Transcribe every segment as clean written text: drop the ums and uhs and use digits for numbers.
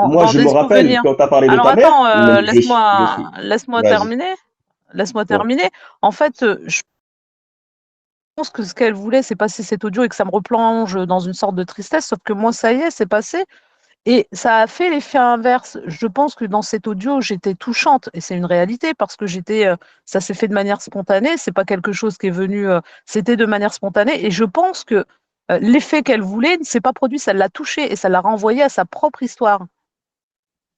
moi, dans je des me rappelle souvenirs. quand tu as parlé de Alors ta mère, attends, même je suis. laisse-moi Vas-y. terminer. Laisse-moi Ouais. terminer. En fait, je pense que ce qu'elle voulait, c'est passer cet audio et que ça me replonge dans une sorte de tristesse. Sauf que moi, ça y est, c'est passé. Et ça a fait l'effet inverse. Je pense que dans cet audio, j'étais touchante, et c'est une réalité parce que ça s'est fait de manière spontanée. C'est pas quelque chose qui est venu, c'était de manière spontanée. Et je pense que l'effet qu'elle voulait ne s'est pas produit, ça l'a touché et ça l'a renvoyé à sa propre histoire.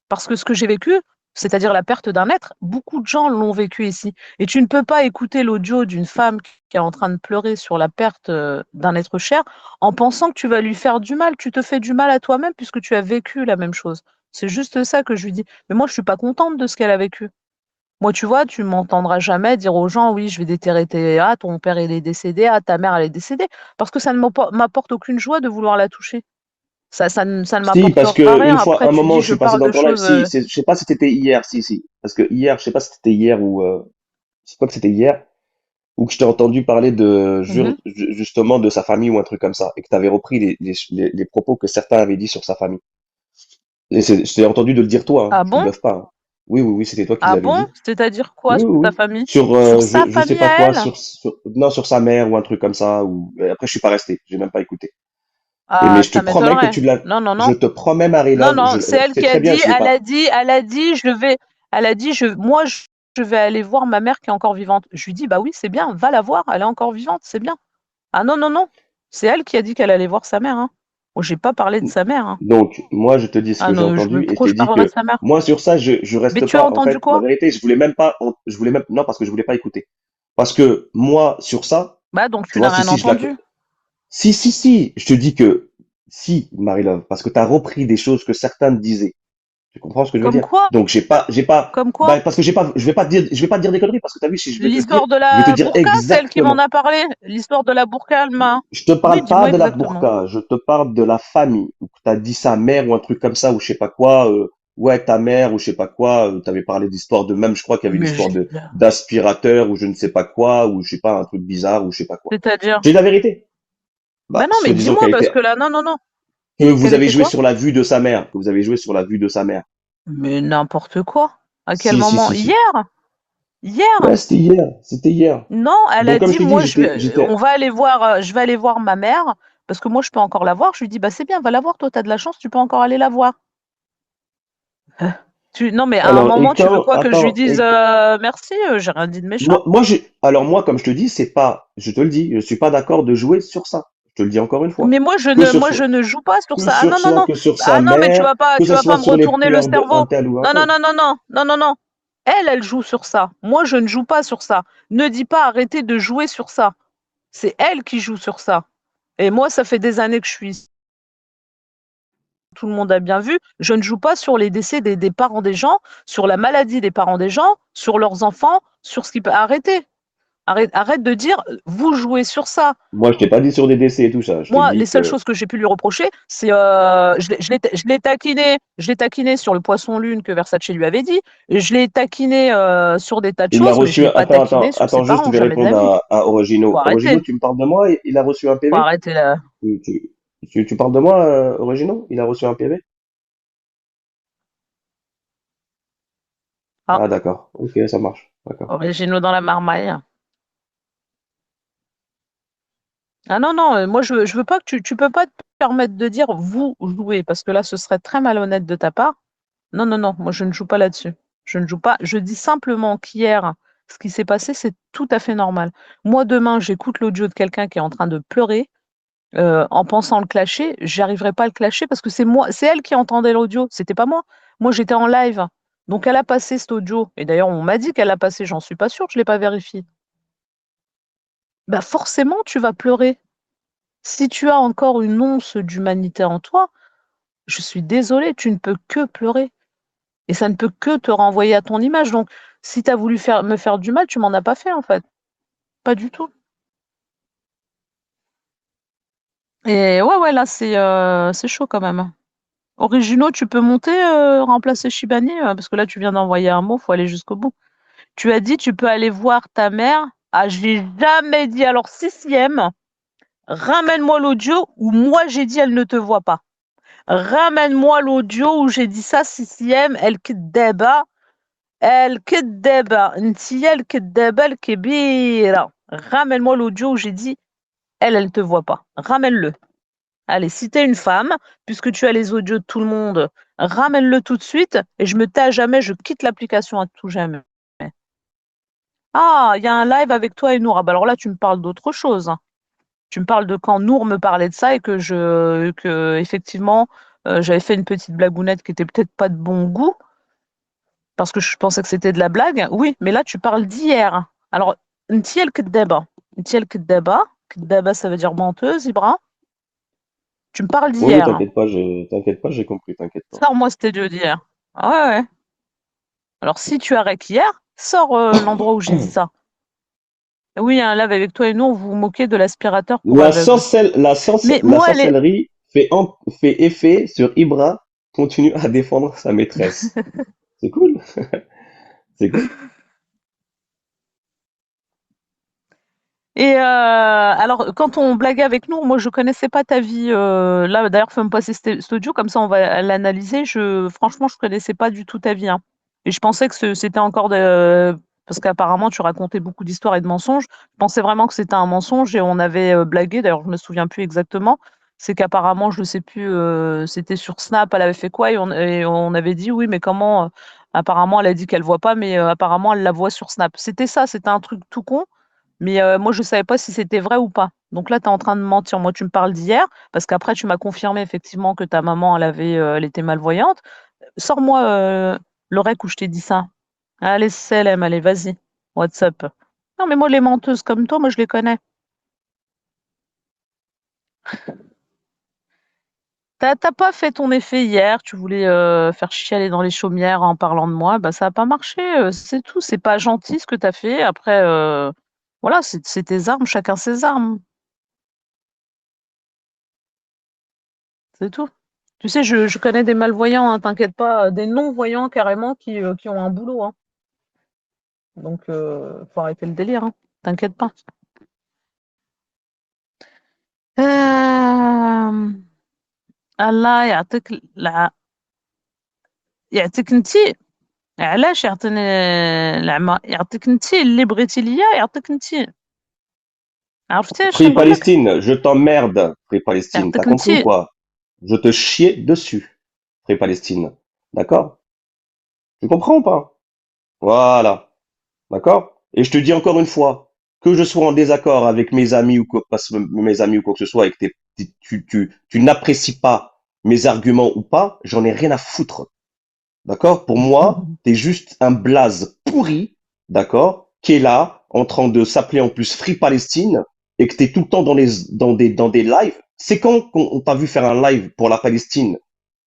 Parce que ce que j'ai vécu, c'est-à-dire la perte d'un être, beaucoup de gens l'ont vécu ici. Et tu ne peux pas écouter l'audio d'une femme qui est en train de pleurer sur la perte d'un être cher en pensant que tu vas lui faire du mal. Tu te fais du mal à toi-même puisque tu as vécu la même chose. C'est juste ça que je lui dis. Mais moi, je suis pas contente de ce qu'elle a vécu. Moi, tu vois, tu m'entendras jamais dire aux gens, oui, je vais déterrer ton père il est décédé, ta mère elle est décédée, parce que ça ne m'apporte aucune joie de vouloir la toucher. Ça ne Si, parce m'apportera que rien. une fois, Après, un tu moment, dis, je je suis passé parle dans de ton live. choses. Si, je sais pas si c'était hier. Si, si. Parce que hier, je sais pas si c'était hier ou, c'est quoi que c'était hier, ou que je t'ai entendu parler Mhm. justement de sa famille ou un truc comme ça, et que tu avais repris les propos que certains avaient dit sur sa famille. Et je t'ai entendu de le dire toi, hein. Ah Je te bon? bluffe pas, hein. Oui, oui, oui, c'était toi qui Ah l'avais bon? dit. C'est-à-dire quoi Oui, sur oui, ta oui. famille? Sur, Sur sa je sais famille pas à quoi, elle? non, sur sa mère ou un truc comme ça, ou, et après, je suis pas resté. J'ai même pas écouté. Mais Ah, je te ça promets que m'étonnerait. tu l'as, Non, non, je non. te promets, Non, Marie-Love, non, c'est elle c'est qui a très bien, dit, je l'ai pas. elle a dit, je vais aller voir ma mère qui est encore vivante. Je lui dis, bah oui, c'est bien, va la voir, elle est encore vivante, c'est bien. Ah non, non, non. C'est elle qui a dit qu'elle allait voir sa mère, hein. Moi, j'ai pas parlé de sa mère, hein. Donc, moi, je te dis ce Ah que j'ai non, entendu et je pourquoi t'ai je dit parlerais de que sa mère? moi, sur ça, je Mais reste tu as pas. En entendu fait, la quoi? vérité, je voulais même pas, je voulais même, non, parce que je voulais pas écouter. Parce que moi, sur ça, Bah donc tu tu vois, n'as si, rien si, entendu. si, si, si, je te dis que si, Marie-Love, parce que tu as repris des choses que certains disaient. Tu comprends ce que je veux Comme dire? quoi? Donc, Comme quoi? bah, parce que je vais pas te dire des conneries, parce que tu as vu, si je vais te dire, L'histoire de je vais te la dire burqa, c'est elle qui m'en exactement. a parlé. L'histoire de la burqa, elle m'a. Je te Oui, parle pas dis-moi de la exactement. burqa, je te parle de la famille. Où tu as dit sa mère ou un truc comme ça, ou je sais pas quoi, ouais, ta mère, ou je sais pas quoi, tu avais parlé d'histoire de même, je crois qu'il y avait Mais l'histoire je... d'aspirateur, ou je ne sais pas quoi, ou je sais pas, un truc bizarre, ou je sais pas quoi. C'est-à-dire? J'ai la vérité. Ben Bah, non, mais soi-disant dis-moi, parce que là, non, non, non. que vous Qu'elle avez était joué quoi? sur la vue de sa mère, que vous avez joué sur la vue de sa mère. Mais n'importe quoi. À quel Si, si, moment? si, si. Hier? Hier? Ouais, c'était hier, c'était hier. Non, elle a Donc, comme dit, je t'ai dit, moi, on va aller voir, je vais aller voir ma mère, parce que moi, je peux encore la voir. Je lui dis, bah c'est bien, va la voir, toi, t'as de la chance, tu peux encore aller la voir. Non, mais à un alors, moment, tu veux quoi que je lui attends, dise merci, j'ai rien dit de méchant. alors moi, comme je te dis, c'est pas, je te le dis, je suis pas d'accord de jouer sur ça. Je te le dis encore une fois. Mais moi, je ne joue pas sur ça. Ah non, non, non. Que sur sa Ah non, mais mère, que tu ce vas soit pas me sur les retourner le pleurs d'un cerveau. tel ou un Non, non, tel. non, non, non, non, non, non. Elle joue sur ça. Moi, je ne joue pas sur ça. Ne dis pas arrêtez de jouer sur ça. C'est elle qui joue sur ça. Et moi, ça fait des années que je suis. Tout le monde a bien vu. Je ne joue pas sur les décès des parents des gens, sur la maladie des parents des gens, sur leurs enfants, sur ce qui peut. Arrêtez. Arrête de dire vous jouez sur ça. Moi, je t'ai pas dit sur des décès et tout ça. Je t'ai Moi, les dit seules que choses que j'ai pu lui reprocher, c'est je l'ai taquiné sur le poisson lune que Versace lui avait dit. Et je l'ai taquiné sur des tas de il a choses, mais je reçu. l'ai pas taquiné sur ses Attends, juste, je parents, vais jamais de la répondre vie. à Faut Origino. Origino, arrêter. tu me parles de moi, il a reçu un Faut PV? arrêter là. Tu, tu, tu parles de moi, Origino? Il a reçu un PV? Ah, Ah, d'accord. Ok, ça marche. D'accord. originaux dans la marmaille. Ah non, non, moi je veux pas que tu peux pas te permettre de dire vous jouez, parce que là ce serait très malhonnête de ta part. Non, non, non, moi je ne joue pas là-dessus. Je ne joue pas. Je dis simplement qu'hier, ce qui s'est passé, c'est tout à fait normal. Moi, demain, j'écoute l'audio de quelqu'un qui est en train de pleurer en pensant le clasher. J'arriverai pas à le clasher parce que c'est moi, c'est elle qui entendait l'audio, c'était pas moi. Moi, j'étais en live. Donc, elle a passé cet audio. Et d'ailleurs, on m'a dit qu'elle l'a passé, j'en suis pas sûre, je l'ai pas vérifié. Bah, forcément, tu vas pleurer. Si tu as encore une once d'humanité en toi, je suis désolée, tu ne peux que pleurer. Et ça ne peut que te renvoyer à ton image. Donc, si tu as voulu me faire du mal, tu m'en as pas fait, en fait. Pas du tout. Et ouais, ouais, là, c'est chaud quand même. Originaux, tu peux monter, remplacer Shibani, parce que là, tu viens d'envoyer un mot, faut aller jusqu'au bout. Tu as dit, tu peux aller voir ta mère. Ah, je l'ai jamais dit. Alors, sixième, ramène-moi l'audio où moi j'ai dit elle ne te voit pas. Ramène-moi l'audio où j'ai dit ça, CCM, الكدابة الكدابة انتي الكدابة الكبيرة. Ramène-moi l'audio où j'ai dit elle te voit pas. Ramène-le. Allez, si t'es une femme, puisque tu as les audios de tout le monde, ramène-le tout de suite et je me tais à jamais, je quitte l'application à tout jamais. Ah, il y a un live avec toi et Nour. Ah bah alors là, tu me parles d'autre chose, hein. Tu me parles de quand Nour me parlait de ça et que effectivement, j'avais fait une petite blagounette qui était peut-être pas de bon goût parce que je pensais que c'était de la blague. Oui, mais là, tu parles d'hier. Alors, انتي الكدابة. انتي الكدابة. كدابة, ça veut dire menteuse, Ibra. Tu me parles Oui, oui, d'hier. t'inquiète pas, j'ai compris, t'inquiète pas. Sors-moi cet audio d'hier. Ah ouais, ouais. Alors, si tu as rec hier, sors l'endroit où j'ai dit ça. Oui, il y a un live avec toi et nous, vous vous moquez de l'aspirateur pour aveugles. Mais La moi, sorcellerie fait effet sur Ibra, continue à défendre sa maîtresse. C'est cool, c'est cool. Et alors, quand on blaguait avec nous, moi, je connaissais pas ta vie. Là, d'ailleurs, faut me passer cet audio, comme ça, on va l'analyser. Franchement, je connaissais pas du tout ta vie, hein. Et je pensais que c'était encore parce qu'apparemment, tu racontais beaucoup d'histoires et de mensonges. Je pensais vraiment que c'était un mensonge et on avait blagué. D'ailleurs, je me souviens plus exactement. C'est qu'apparemment, je ne sais plus, c'était sur Snap, elle avait fait quoi et on avait dit oui, mais comment apparemment, elle a dit qu'elle voit pas, mais apparemment, elle la voit sur Snap. C'était ça, c'était un truc tout con. Mais moi, je savais pas si c'était vrai ou pas. Donc là, tu es en train de mentir. Moi, tu me parles d'hier, parce qu'après, tu m'as confirmé effectivement que ta maman, elle était malvoyante. Sors-moi le rec où je t'ai dit ça. Allez, Selem, allez, vas-y. WhatsApp. Non, mais moi, les menteuses comme toi, moi, je les connais. T'as pas fait ton effet hier, tu voulais faire chialer dans les chaumières en parlant de moi, bah ça a pas marché, c'est tout. C'est pas gentil ce que t'as fait. Après, voilà, c'est tes armes, chacun ses armes, c'est tout. Tu sais, je connais des malvoyants, hein, t'inquiète pas, des non-voyants carrément qui ont un boulot, hein. Donc, faut arrêter le délire, hein. T'inquiète pas. آمم، الله يعطيك أنتِ. علاش يعطيني العمى؟ يعطيك أنتِ اللي بغيتي ليا يعطيك أنتِ. عرفتي اش Free كنقول لك؟ Palestine, je t'emmerde, Free Palestine. T'as يعطيك compris ou أنتِ. pas? Je te chiais dessus, Free Palestine. D'accord? Tu comprends ou pas? Voilà. D'accord? Et je te dis encore une fois, que je sois en désaccord avec mes amis ou quoi, parce que mes amis ou quoi que ce soit, et que tu n'apprécies pas mes arguments ou pas, j'en ai rien à foutre. D'accord? Pour moi, t'es juste un blaze pourri, d'accord? Qui est là, en train de s'appeler en plus Free Palestine, et que t'es tout le temps dans des lives. C'est quand qu'on t'a vu faire un live pour la Palestine?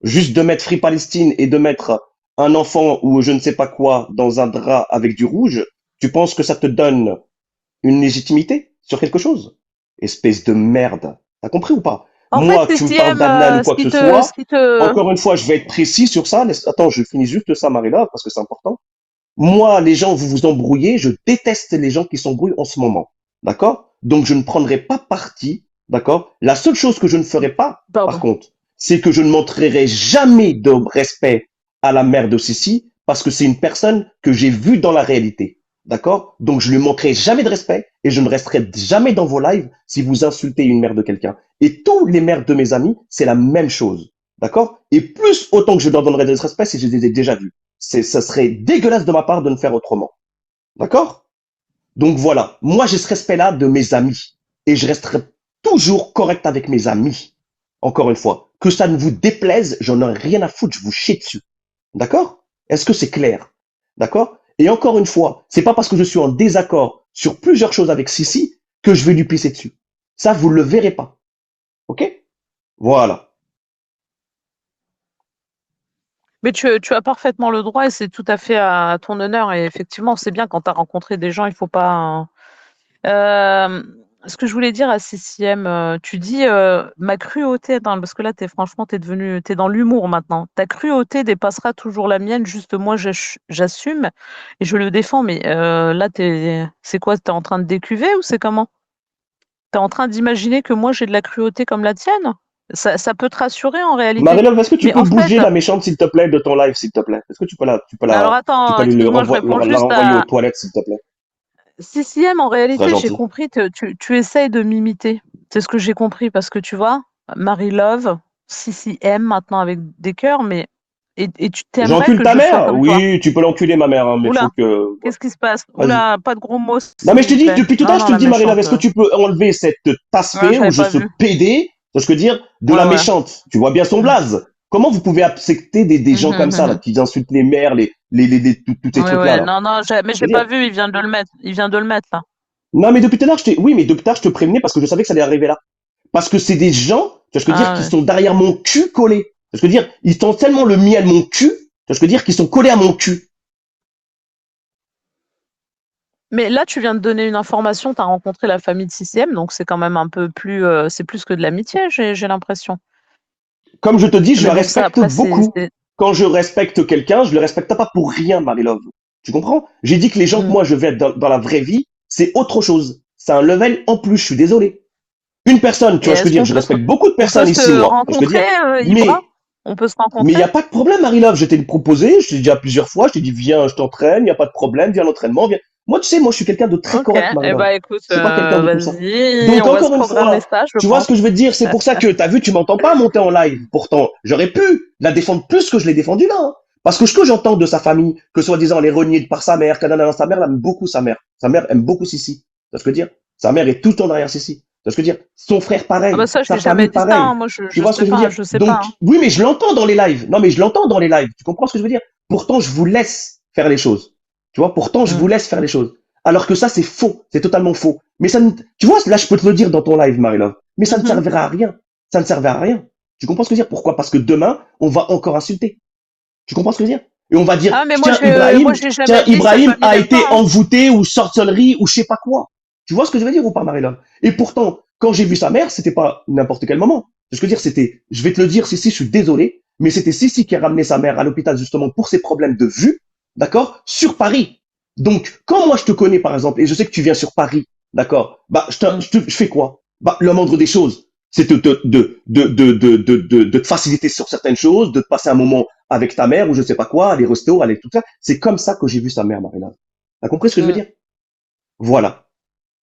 Juste de mettre Free Palestine et de mettre un enfant ou je ne sais pas quoi dans un drap avec du rouge, tu penses que ça te donne une légitimité sur quelque chose? Espèce de merde. T'as compris ou pas? En fait, Moi, tu me parles CCM, d'Adnan ou ce quoi que qui ce te ce soit, qui te encore une fois, je vais être précis sur ça. Attends, je finis juste ça, Marina, parce que c'est important. Moi, les gens, vous vous embrouillez. Je déteste les gens qui s'embrouillent en ce moment. D'accord? Donc, je ne prendrai pas parti. D'accord? La seule chose que je ne ferai pas, par pardon. contre, c'est que je ne montrerai jamais de respect à la mère de Sissi parce que c'est une personne que j'ai vue dans la réalité. D'accord? Donc, je lui montrerai jamais de respect et je ne resterai jamais dans vos lives si vous insultez une mère de quelqu'un. Et tous les mères de mes amis, c'est la même chose. D'accord? Et plus autant que je leur donnerai de respect si je les ai déjà vus. Ça serait dégueulasse de ma part de ne faire autrement. D'accord? Donc voilà, moi j'ai ce respect-là de mes amis. Et je resterai toujours correct avec mes amis. Encore une fois, que ça ne vous déplaise, j'en ai rien à foutre, je vous chie dessus. D'accord? Est-ce que c'est clair? D'accord? Et encore une fois, c'est pas parce que je suis en désaccord sur plusieurs choses avec Sissi que je vais lui pisser dessus. Ça, vous le verrez pas. Ok? Voilà. Mais tu as parfaitement le droit et c'est tout à fait à ton honneur et effectivement, c'est bien quand tu as rencontré des gens, il faut pas. Ce que je voulais dire à CCM, tu dis, «Ma cruauté», attends, parce que là, franchement, t'es dans l'humour maintenant. «Ta cruauté dépassera toujours la mienne, juste moi j'assume et je le défends», mais là, c'est quoi? T'es en train de décuver ou c'est comment? T'es en train d'imaginer que moi j'ai de la cruauté comme la tienne? Ça peut te rassurer en réalité. Marie-Love, est-ce que tu Mais peux en fait, bouger la méchante, s'il te plaît, de ton live, s'il te plaît? Est-ce que alors tu peux attends, aller excuse-moi, je réponds la juste renvoyer aux à toilettes, s'il te plaît? CCM. En Ce serait réalité, j'ai gentil. compris que tu essayes de m'imiter. C'est ce que j'ai compris parce que tu vois, Marie-Love, CCM maintenant avec des cœurs, mais et tu t'aimerais J'encule que ta je sois mère? comme toi. Oui, tu peux l'enculer, ma mère, hein, mais faut Oula, que, voilà. qu'est-ce qui se passe? Vas-y. Oula, pas de gros mots, Non, s'il mais je te vous dis, plaît. depuis tout à Non, l'heure, je non, te la dis, Marie-Love, méchante. est-ce que tu peux enlever cette Ouais, tasse-fée ou j'avais je pas ce vu. PD, ce que je veux dire, de Ouais, la ouais. méchante? Tu vois bien son Mm. blaze. Comment vous pouvez accepter des gens comme ça, là, Mhm. qui insultent les mères, tous ces Ouais, trucs-là, ouais. là? Non, non, mais Je j'ai veux pas dire. vu. Il vient de le mettre. Il vient de le mettre là. Non, mais depuis tout à l'heure, oui, mais depuis tout à l'heure, je te prévenais parce que je savais que ça allait arriver là. Parce que c'est des gens, tu vois, je peux dire, Ah qui ouais. sont derrière mon cul collés. Je peux dire, ils sont tellement le miel mon cul, tu vois, je peux dire qu'ils sont collés à mon cul. Mais là, tu viens de donner une information. Tu as rencontré la famille de CCM, donc c'est quand même un peu plus. C'est plus que de l'amitié, j'ai l'impression. Comme je te dis, je Mais la bon, ça respecte après, beaucoup. Quand je respecte quelqu'un, je le respecte pas pour rien, Marie-Love. Tu comprends? J'ai dit que les gens que Mm. moi je vais être dans la vraie vie, c'est autre chose. C'est un level en plus, je suis désolé. Une personne, tu Et vois, je peux est-ce dire, je respecte beaucoup de on peut personnes ici, se moi. Je peux rencontrer, dire, Ibra? mais On peut se Mais il rencontrer? n'y a pas de problème, Marie-Love. Je t'ai proposé, je t'ai dit déjà plusieurs fois, je t'ai dit, viens, je t'entraîne, il n'y a pas de problème, viens à l'entraînement, viens. Moi, tu sais, moi, je suis quelqu'un de très Ok. correct, Eh Marie-Love. ben, écoute, Je suis pas quelqu'un de tout ça. vas-y, Donc, on va se encore une programmer fois, ça, je tu vois ce pense. que je veux te dire? C'est pour ça que, t'as vu, tu m'entends pas monter en live. Pourtant, j'aurais pu la défendre plus que je l'ai défendue là, hein. Parce que ce que j'entends de sa famille, que soi-disant elle est reniée par sa mère, sa mère elle aime beaucoup sa mère. Sa mère aime beaucoup Sissi. Tu vois ce que je veux dire? Sa mère est tout le temps derrière Sissi. Tu vois ce que je veux dire? Son frère Ah bah pareil, ça, je sa n'ai jamais famille dit ça, hein. pareil. Moi, Tu vois ce que je veux dire? je sais pas, Donc, hein. oui, mais je l'entends dans les lives. Non, mais je l'entends dans les lives. Tu comprends ce que je veux dire? Pourtant, je vous laisse faire les choses. Tu vois, pourtant, je Mm. vous laisse faire les choses. Alors que ça, c'est faux. C'est totalement faux. Mais ça, tu vois, là, je peux te le dire dans ton live, Marie-Love. Mais ça ne Mhm. servira à rien. Ça ne servait à rien. Tu comprends ce que je veux dire? Pourquoi? Parce que demain, on va encore insulter. Tu comprends ce que je veux dire? Et on va dire, Ah, mais moi, j'ai Tiens, jamais dit sa Ibrahim famille a l'aime pas, été hein. envoûté ou sorcellerie ou je sais pas quoi. Tu vois ce que je veux dire ou pas, Marie-Love? Et pourtant, quand j'ai vu sa mère, c'était pas n'importe quel moment. Ce que je veux dire, c'était, je vais te le dire, Sissi, je suis désolé, mais c'était Sissi qui a ramené sa mère à l'hôpital justement pour ses problèmes de vue, d'accord, sur Paris. Donc, quand moi je te connais par exemple, et je sais que tu viens sur Paris, d'accord, bah, Mm. je fais quoi? Bah, le moindre des choses, c'est de te faciliter sur certaines choses, de te passer un moment avec ta mère ou je sais pas quoi, aller au resto, aller tout ça. C'est comme ça que j'ai vu sa mère, Marina. T'as compris ce que je veux Mm. dire? Voilà.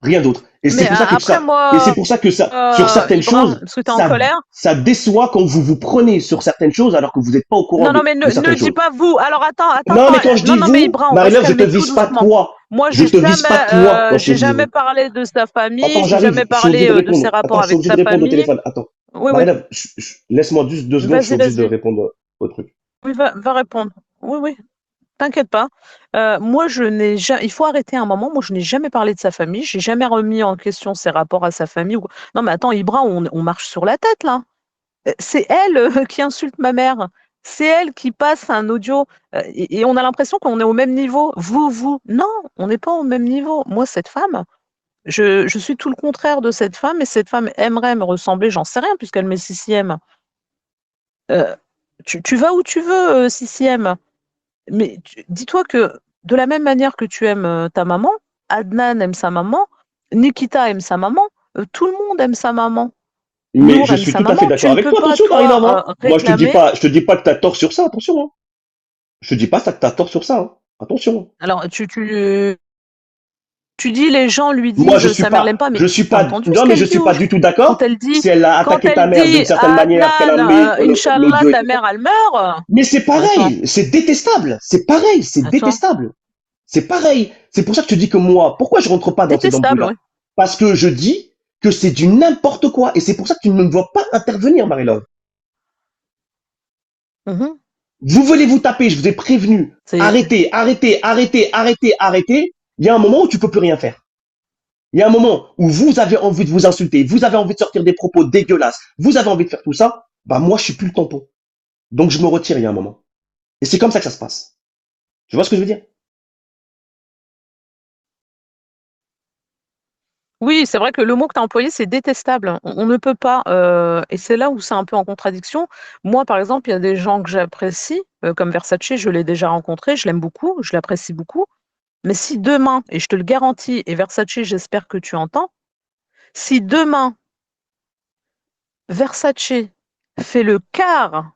Rien d'autre. Mais après, Et c'est moi, pour ça que ça, sur certaines Ibra, choses, parce que tu es en colère. ça déçoit quand vous vous prenez sur certaines choses alors que vous n'êtes pas au courant Non, non, mais de ne certaines dis choses. pas vous. Alors Non, attends. mais quand je Non, dis non, mais vous, Ibra, on va se Marie-Love, je te calmer tout vise pas doucement. toi. Moi, Je te vise pas toi quand je te j'ai dis jamais vous. parlé de sa famille, Attends, j'ai j'arrive, jamais je suis obligé parlé de de ses répondre. rapports Attends, je suis avec obligé de sa répondre au famille. téléphone. Attends. Oui, oui. Marie-Love, laisse-moi juste 2 secondes, je suis obligé de Vas-y. répondre au truc. Oui, va répondre. Oui, oui. T'inquiète pas. Moi, je n'ai jamais. Il faut arrêter un moment. Moi, je n'ai jamais parlé de sa famille. J'ai jamais remis en question ses rapports à sa famille. Non, mais attends, Ibra, on marche sur la tête là. C'est elle qui insulte ma mère. C'est elle qui passe un audio et on a l'impression qu'on est au même niveau. Vous. Non, on n'est pas au même niveau. Moi, cette femme, je suis tout le contraire de cette femme et cette femme aimerait me ressembler. J'en sais rien puisqu'elle met CCM. Euh, tu vas où tu veux, CCM. Mais dis-toi que de la même manière que tu aimes ta maman, Adnan aime sa maman, Nikita aime sa maman, tout le monde aime sa maman. Mais Nour je aime suis sa tout à fait maman. Tu d'accord ne avec peux toi. pas, Attention, Marie-Love, hein. toi, Moi, réclamer. je te dis pas que tu as tort sur ça. Attention, hein. Je te dis pas ça que tu as tort sur ça, hein. Attention. Alors, tu dis les gens lui disent sa mère l'aime pas, mais t'as entendu ce Non, mais je qu'elle dit suis pas du tout quand d'accord. elle dit Si elle a quand attaqué ta elle mère d'une dit certaine à manière, qu'elle a Adnan, mis Inch'Allah, l'audio et ta tout ça. mère elle meurt. Mais c'est Attends, pareil. C'est détestable. C'est pareil. C'est attends. détestable. C'est pareil. C'est pour ça que je te dis que moi, pourquoi je rentre pas dans ces Détestable, embrouilles-là? oui. Parce que je dis que c'est du n'importe quoi. Et c'est pour ça que tu ne me vois pas intervenir, Marie-Love. Mhm. Vous voulez vous taper, je vous ai prévenu. C'est Arrêtez. Il y a un moment où tu peux plus rien faire. Il y a un moment où vous avez envie de vous insulter, vous avez envie de sortir des propos dégueulasses, vous avez envie de faire tout ça. Bah, moi, je suis plus le tampon. Donc, je me retire il y a un moment. Et c'est comme ça que ça se passe. Tu vois ce que je veux dire? Oui, c'est vrai que le mot que tu as employé, c'est détestable. On ne peut pas, et c'est là où c'est un peu en contradiction. Moi, par exemple, il y a des gens que j'apprécie, comme Versace, je l'ai déjà rencontré, je l'aime beaucoup, je l'apprécie beaucoup. Mais si demain, et je te le garantis, et Versace, j'espère que tu entends, si demain Versace fait le quart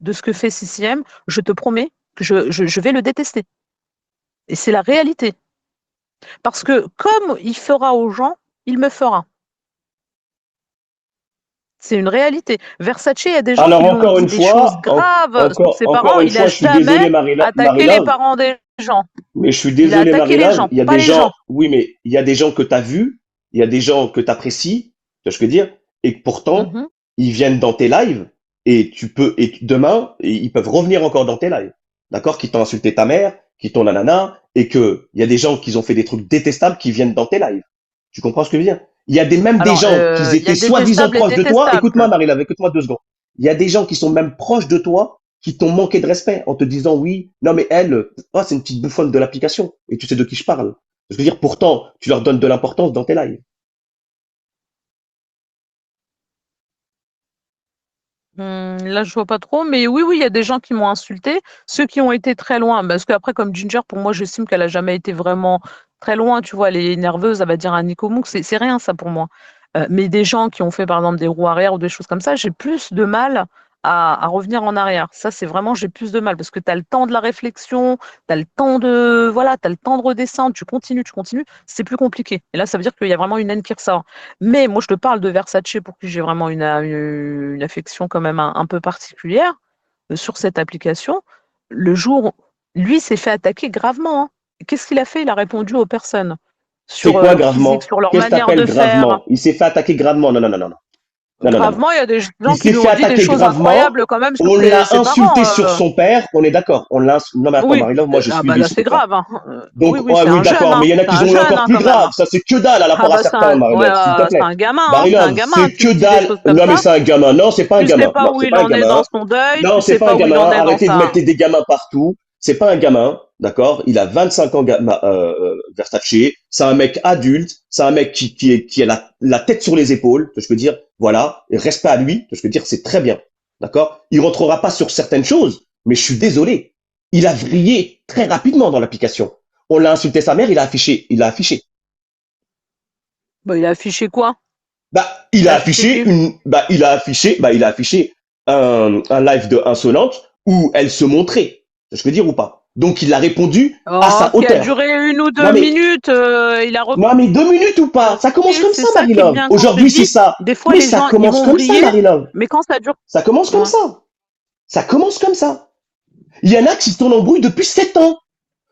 de ce que fait CCM, je te promets que je vais le détester. Et c'est la réalité. Parce que comme il fera aux gens, il me fera. C'est une réalité. Versace, il y a des gens Alors qui lui ont encore dit une des choses fois, graves sur ses encore parents. une Il n'a fois, je suis désolé jamais attaqué les Marie-Love, parents des gens. mais je suis Il a désolé attaqué les Marie-Love, gens, il y a pas des les gens, gens. oui, mais il y a des gens que tu as vus, il y a des gens que tu apprécies, tu vois ce que je veux dire, et que pourtant, Mhm. ils viennent dans tes lives, et demain, ils peuvent revenir encore dans tes lives. D'accord? Qui t'ont insulté ta mère, qui t'ont nanana, et que il y a des gens qui ont fait des trucs détestables qui viennent dans tes lives. Tu comprends ce que je veux dire? Il y a même des Alors, gens qui il y étaient a soi-disant détestable et proches de toi. Écoute-moi, détestable. Marie-Lave, écoute-moi 2 secondes. Il y a des gens qui sont même proches de toi qui t'ont manqué de respect en te disant oui, non mais elle, c'est une petite bouffonne de l'application et tu sais de qui je parle. Je veux dire, pourtant, tu leur donnes de l'importance dans tes lives. Là, je vois pas trop, mais oui, oui, il y a des gens qui m'ont insulté, ceux qui ont été très loin, parce qu'après, comme Ginger, pour moi, j'estime qu'elle a jamais été vraiment très loin, tu vois, elle est nerveuse, elle va dire à Nico Mouk, c'est rien ça pour moi. Mais des gens qui ont fait par exemple des roues arrière ou des choses comme ça, j'ai plus de mal à revenir en arrière. Ça, c'est vraiment, j'ai plus de mal, parce que tu as le temps de la réflexion, tu as le temps de, voilà, tu as le temps de redescendre, tu continues, c'est plus compliqué. Et là, ça veut dire qu'il y a vraiment une haine qui ressort. Mais moi, je te parle de Versace pour qui j'ai vraiment une affection quand même un peu particulière sur cette application. Le jour, lui s'est fait attaquer gravement, hein. Qu'est-ce qu'il a fait? Il a répondu aux personnes C'est sur quoi leur physique, gravement? sur leur Qu'est-ce que manière t'appelles de faire. gravement? Il s'est fait attaquer gravement. Non, non, non, non, non. Non, non, non, non. Gravement, il y a des Il gens qui s'est lui fait ont dit des attaquer choses gravement. incroyables quand même sur On l'a ses parents. insulté sur son père. On est d'accord. Non, mais attends, Oui, Marie-Love, moi, j'ai ah bah suivi là ce c'est truc-là. grave, hein. Oui, Donc, oui, ouais, c'est oui, un jeune, d'accord, hein. mais il y en a C'est qui un ont eu jeune, encore hein, plus quand même, grave. hein. Ça, c'est que dalle à Ah rapport à bah c'est certains, un, ouais, Marie-Love, s'il te plaît. c'est un Marie-Love, gamin. c'est Tu que te dis des dalle. choses comme Non, mais ça. c'est un gamin. Non, c'est pas un Tu sais gamin. pas Non, où c'est il pas un en est dans gamin. son deuil. Non, Tu c'est sais pas un pas où il gamin. en est dans Arrêtez de sa. mettre des gamins partout. C'est pas un gamin, d'accord? Il a 25 ans, Versace. C'est un mec adulte. C'est un mec qui a la tête sur les épaules. Je peux dire, voilà. Et respect à lui. Je peux dire, c'est très bien. D'accord? Il rentrera pas sur certaines choses, mais je suis désolé. Il a vrillé très rapidement dans l'application. On l'a insulté sa mère, il a affiché. Bah, il a affiché quoi? Il Il a a affiché affiché qui? il a affiché un live de Insolente où elle se montrait. Je peux dire ou pas? Donc il a répondu à Oh, sa qui a hauteur. duré une ou deux Non mais, minutes. Il a non mais 2 minutes ou pas? repris. Ça commence comme C'est ça, ça qui est Marie-Love. bien quand je te Aujourd'hui c'est dis. ça. Des fois, Mais les ça gens, ils commence vont comme ça, vriller, Marie-Love. mais quand ça dure. Ça commence comme Ouais. ça. Ça commence comme ça. Il y en a qui sont en embrouille depuis 7 ans.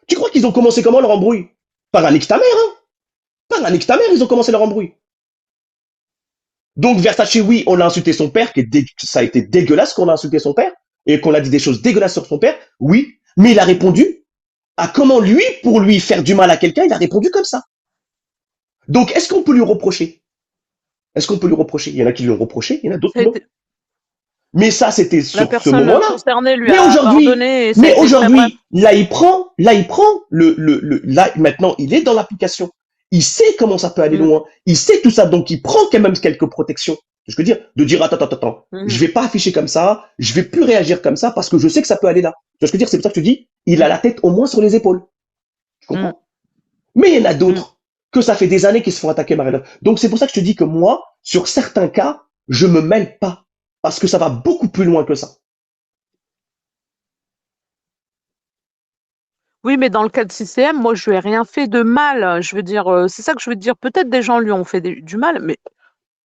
Tu crois qu'ils ont commencé comment leur embrouille? Par un nique ta mère, hein? Par un nique ta mère, ils ont commencé leur embrouille. Donc Versace, oui, on a insulté son père, ça a été dégueulasse qu'on a insulté son père et qu'on a dit des choses dégueulasses sur son père, oui, mais il a répondu à comment lui, pour lui faire du mal à quelqu'un, il a répondu comme ça. Donc est-ce qu'on peut lui reprocher? Est-ce qu'on peut lui reprocher? Il y en a qui lui ont reproché, il y en a d'autres Ça a non. été- Mais ça, c'était La sur ce personne moment-là. concernée lui Mais a aujourd'hui, pardonné et ça a mais été très bref. aujourd'hui, là, il prend là, maintenant, il est dans l'application. Il sait comment ça peut aller Mm, loin. Il sait tout ça. Donc, il prend quand même quelques protections. Je veux dire, de dire, attends, je mhm, vais pas afficher comme ça, je vais plus réagir comme ça parce que je sais que ça peut aller là. Tu vois ce que je veux dire? C'est pour ça que je te dis, il a la tête au moins sur les épaules. Tu mm, comprends? Mais il y en a mm. d'autres que ça fait des années qu'ils se font attaquer, Marie-Laure. Donc, c'est pour ça que je te dis que moi, sur certains cas, je me mêle pas parce que ça va beaucoup plus loin que ça. Oui, mais dans le cas de CCM, moi, je lui ai rien fait de mal. Je veux dire, c'est ça que je veux dire. Peut-être des gens lui ont fait du mal, mais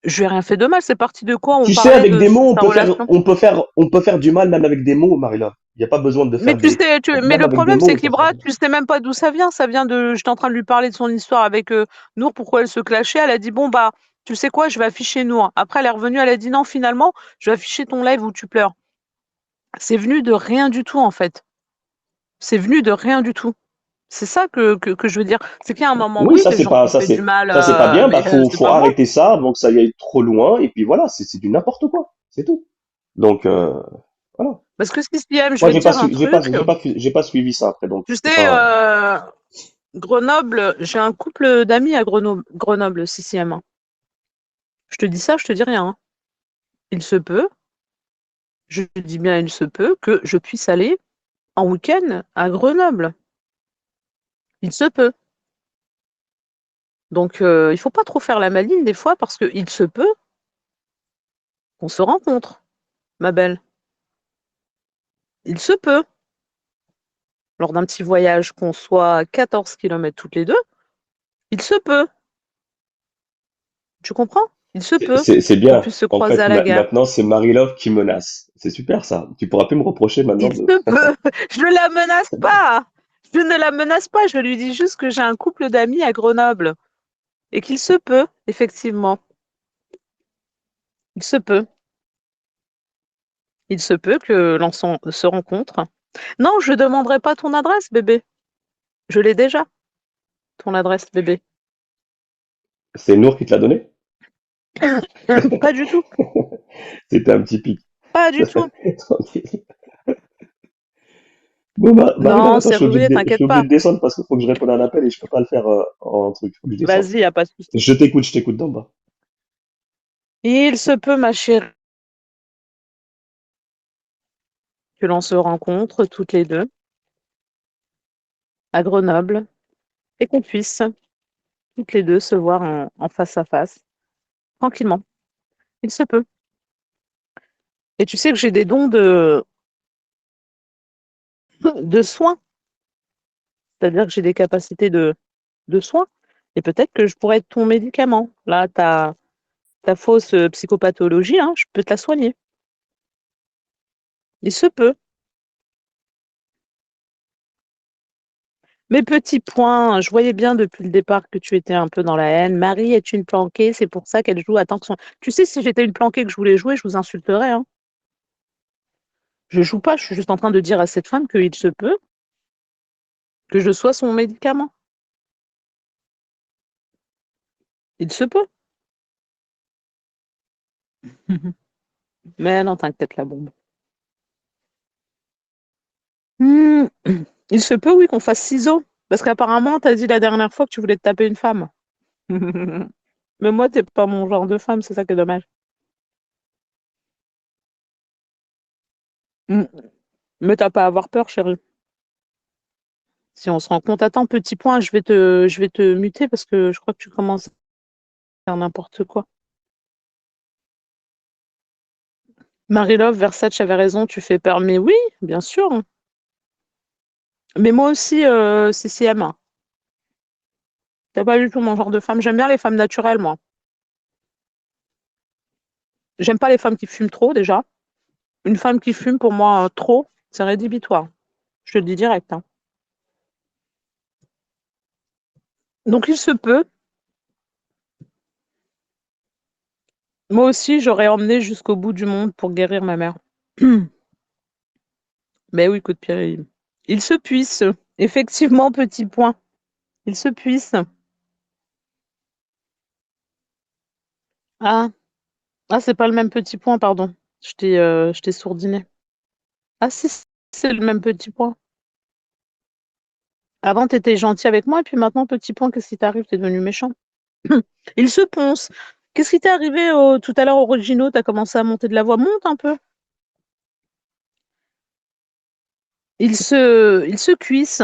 je lui ai rien fait de mal. C'est parti de quoi? On Tu sais, parlait avec de des mots, sa relation. on peut faire du mal même avec des mots, Marie-Laure. Il n'y a pas besoin de Mais faire des, mais même le avec des problème, mots, c'est on peut faire. qu'Ibra, tu sais même pas d'où ça vient. Ça vient de, j'étais en train de lui parler de son histoire avec Nour, pourquoi elle se clashait. Elle a dit, bon, bah, tu sais quoi, je vais afficher Nour. Après, elle est revenue, elle a dit, non, finalement, je vais afficher ton live où tu pleures. C'est venu de rien du tout, en fait. C'est venu de rien du tout. C'est ça que je veux dire. C'est qu'il y a un moment, Oui, oui, des gens qui ont fait du mal, ça c'est pas bien. Bah, mais c'est faut pas moi. arrêter ça avant que ça y aille trop loin. Et puis voilà, c'est du n'importe quoi. C'est tout. Donc, voilà. Parce que ce qui se je Moi, vais te dire un truc. j'ai pas suivi ça après. Donc, Tu je peux sais, pas. Grenoble, j'ai un couple d'amis à Grenoble 6e. Je te dis ça, je te dis rien, hein. Il se peut, je dis bien il se peut, que je puisse aller en week-end à Grenoble. Il se peut. Donc, il faut pas trop faire la maline des fois parce que il se peut. qu'on se rencontre, ma belle. Il se peut, lors d'un petit voyage, qu'on soit à 14 kilomètres toutes les deux. Il se peut. Tu comprends? Il se peut C'est qu'on bien. puisse se En croiser fait, à la gare. maintenant, c'est Marie-Love qui menace. C'est super ça. Tu pourras plus me reprocher maintenant Il de. se peut. Je ne la menace pas. Je ne la menace pas. Je lui dis juste que j'ai un couple d'amis à Grenoble et qu'il se peut, effectivement. Il se peut. Il se peut que l'on se rencontre. Non, je ne demanderai pas ton adresse, bébé. Je l'ai déjà, ton adresse, bébé. C'est Nour qui te l'a donné? Pas du tout. C'était un petit pic. Pas du tout. Tranquille. Bon, Marie-Laure, Non, attends, c'est roulé, je suis t'inquiète obligé pas. de descendre parce qu'il faut que je réponde à un appel et je peux pas le faire en truc. Il faut que je descende. Vas-y, y a pas de souci. Je t'écoute d'en bas. Il se peut, ma chérie, que l'on se rencontre toutes les deux à Grenoble et qu'on puisse toutes les deux se voir en face à face, tranquillement. Il se peut. Et tu sais que j'ai des dons de soins, c'est-à-dire que j'ai des capacités de soins. Et peut-être que je pourrais être ton médicament. Là, ta fausse psychopathologie, hein, je peux te la soigner. Il se peut. Mes petits points, je voyais bien depuis le départ que tu étais un peu dans la haine. Marie est une planquée, c'est pour ça qu'elle joue. Attends que son... Tu sais, si j'étais une planquée que je voulais jouer, je vous insulterais. Hein. Je joue pas, je suis juste en train de dire à cette femme qu'il se peut que je sois son médicament. Il se peut. Mais non, t'inquiète, la bombe. Hmm, Il se peut, oui, qu'on fasse ciseaux. Parce qu'apparemment, t'as dit la dernière fois que tu voulais te taper une femme. Mais moi, t'es pas mon genre de femme, c'est ça qui est dommage. Hmm, Mais t'as pas à avoir peur, chérie. Si on se rend compte, attends, petit point, je vais te muter parce que je crois que tu commences à faire n'importe quoi. Marie-Love, Versace avait raison, tu fais peur. Mais oui, bien sûr. Mais moi aussi, CCM. T'es pas du tout mon genre de femme. J'aime bien les femmes naturelles, moi. J'aime pas les femmes qui fument trop, déjà. Une femme qui fume, pour moi, trop, c'est rédhibitoire. Je te le dis direct. Hein. Donc, il se peut. Moi aussi, j'aurais emmené jusqu'au bout du monde pour guérir ma mère. Mais oui, coup de pied, il se puisse. Effectivement, petit point. Il se puisse. Ah, ah, c'est pas le même petit point, pardon. Je t'ai sourdiné. Ah si, c'est le même petit point. Avant, t'étais gentil avec moi, et puis maintenant, petit point, qu'est-ce qui t'arrive? T'es devenu méchant. Il se ponce. Qu'est-ce qui t'est arrivé tout à l'heure, Origino? T'as commencé à monter de la voix. Monte un peu. Il se cuisse.